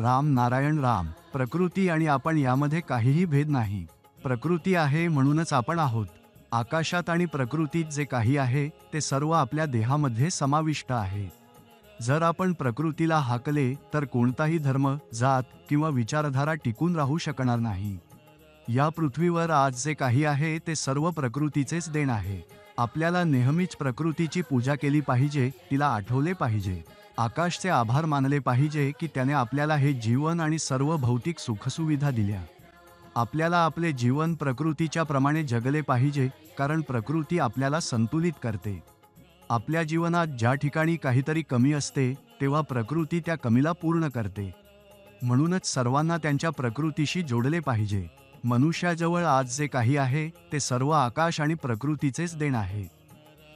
राम नारायण राम. प्रकृती आणि आपण यामध्ये काहीही भेद नाही. प्रकृती आहे म्हणूनच आपण आहोत. आकाशात आणि प्रकृतीत जे काही आहे ते सर्व आपल्या देहामध्ये समाविष्ट आहे. जर आपण प्रकृतीला हाकले तर कोणताही धर्म, जात किंवा विचारधारा टिकून राहू शकणार नाही. या पृथ्वीवर आज जे काही आहे ते सर्व प्रकृतीचेच देण आहे. आपल्याला नेहमीच प्रकृतीची पूजा केली पाहिजे, तिला आठवले पाहिजे. आकाशचे आभार मानले पाहिजे की त्याने आपल्याला हे जीवन आणि सर्व भौतिक सुखसुविधा दिल्या. आपल्याला आपले जीवन प्रकृतीच्या प्रमाणे जगले पाहिजे, कारण प्रकृती आपल्याला संतुलित करते. आपल्या जीवनात ज्या ठिकाणी काहीतरी कमी असते तेव्हा प्रकृती त्या कमीला पूर्ण करते. म्हणूनच सर्वांना त्यांच्या प्रकृतीशी जोडले पाहिजे. मनुष्याजवळ आज जे काही आहे ते सर्व आकाश आणि प्रकृतीचेच देण आहे.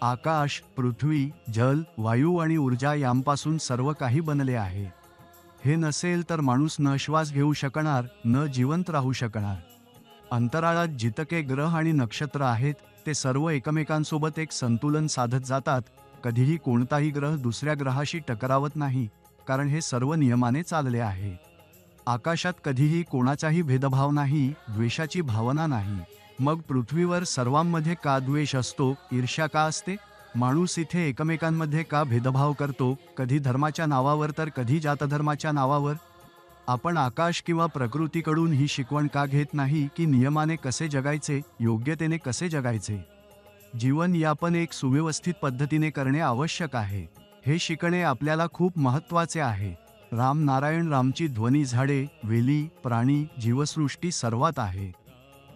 आकाश, पृथ्वी, जल, वायू आणि ऊर्जा यांपासून सर्व काही बनले आहे. हे नसेल तर माणूस न श्वास घेऊ शकणार, न जिवंत राहू शकणार. अंतराळात जितके ग्रह आणि नक्षत्र आहेत ते सर्व एकमेकांसोबत एक संतुलन साधत जातात. कधीही कोणताही ग्रह दुसऱ्या ग्रहाशी टकरावत नाही, कारण हे सर्व नियमाने चालले आहे. आकाशात कधीही कोणाचाही भेदभाव नाही, द्वेषाची भावना नाही. मग पृथ्वीवर सर्वांमध्ये का द्वेष असतो, ईर्ष्या का असते? माणूस इथे एकमेकांमध्ये का भेदभाव करतो, कधी धर्माच्या नावावर तर कधी जातधर्माच्या नावावर? आपण आकाश किंवा प्रकृतीकडून ही शिकवण का घेत नाही की नियमाने कसे जगायचे, योग्यतेने कसे जगायचे? जीवन यापन एक सुव्यवस्थित पद्धतीने करणे आवश्यक आहे. हे शिकणे आपल्याला खूप महत्त्वाचे आहे. राम नारायण रामची ध्वनी झाडे, वेली, प्राणी, जीवसृष्टी सर्वात आहे.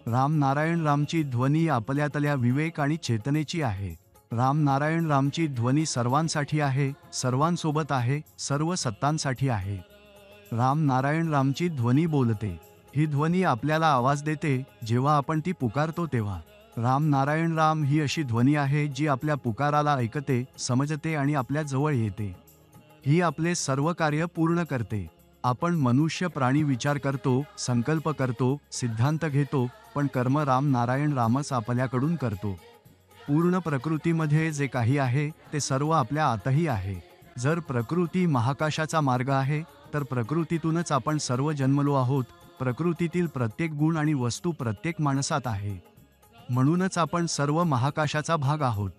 राम नारायण रामची ध्वनी आपल्यातल्या विवेक आणि चेतनेची आहे. राम नारायण रामची ध्वनी सर्वांसाठी आहे, सर्वांसोबत आहे, सर्व सत्तांसाठी आहे. राम नारायण रामची ध्वनी बोलते. ही ध्वनी आपल्याला आवाज देते जेव्हा आपण ती पुकारतो तेव्हा. राम नारायण राम ही अशी ध्वनी आहे जी आपल्या पुकाराला ऐकते, समजते आणि आपल्या जवळ येते. ही आपले सर्व कार्य पूर्ण करते. आपण मनुष्य प्राणी विचार करतो, संकल्प करतो, सिद्धांत घेतो, पण कर्म राम नारायण रामच आपल्याकडून करतो. पूर्ण प्रकृतीमध्ये जे काही आहे ते सर्व आपल्या आतही आहे. जर प्रकृती महाकाशाचा मार्ग आहे तर प्रकृतीतूनच आपण सर्व जन्मलो आहोत. प्रकृतीतील प्रत्येक गुण आणि वस्तू प्रत्येक माणसात आहे. म्हणूनच आपण सर्व महाकाशाचा भाग आहोत.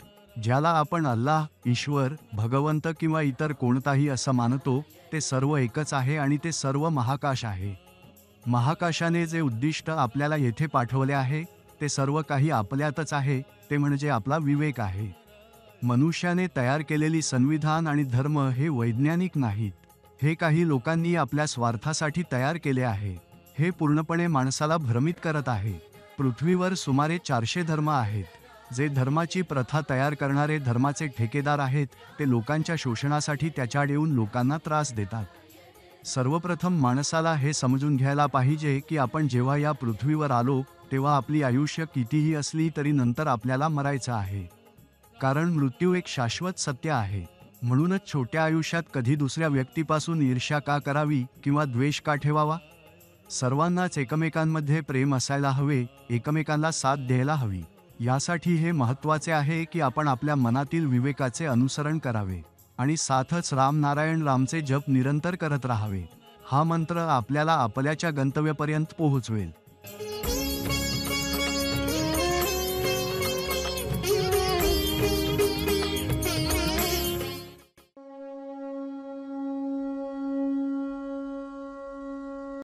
ज्याला आपण अल्लाह, ईश्वर, भगवंत किंवा इतर कोणताही असं मानतो ते सर्व एकच आहे आणि ते सर्व महाकाश आहे. महाकाशाने जे उद्दिष्ट आपल्याला येथे पाठवले आहे ते सर्व काही आपल्यातच आहे, ते म्हणजे आपला विवेक आहे. मनुष्याने तयार केलेली संविधान आणि धर्म हे वैज्ञानिक नाहीत. हे काही लोकांनी आपल्या स्वार्थासाठी तयार केले आहे. हे पूर्णपणे माणसाला भ्रमित करत आहे. पृथ्वीवर सुमारे 400 धर्म आहेत. जे धर्माची प्रथा तयार करणारे धर्माचे ठेकेदार आहेत ते लोकांच्या शोषणासाठी त्याच्यात येऊन लोकांना त्रास देतात. सर्वप्रथम माणसाला हे समजून घ्यायला पाहिजे की आपण जेव्हा या पृथ्वीवर आलो तेव्हा आपली आयुष्य कितीही असली तरी नंतर आपल्याला मरायचं आहे. कारण मृत्यू एक शाश्वत सत्य आहे. म्हणूनच छोट्या आयुष्यात कधी दुसऱ्या व्यक्तीपासून ईर्ष्या का करावी किंवा द्वेष का ठेवावा? सर्वांनाच एकमेकांमध्ये प्रेम असायला हवे, एकमेकांना साथ द्यायला हवी. यासाठी हे महत्त्वाचे आहे की आपण आपल्या मनातील विवेकाचे अनुसरण करावे आणि साथच राम नारायण रामचे जप निरंतर करत राहावे. हा मंत्र आपल्याला आपल्याच्या गंतव्यापर्यंत पोहोचवेल.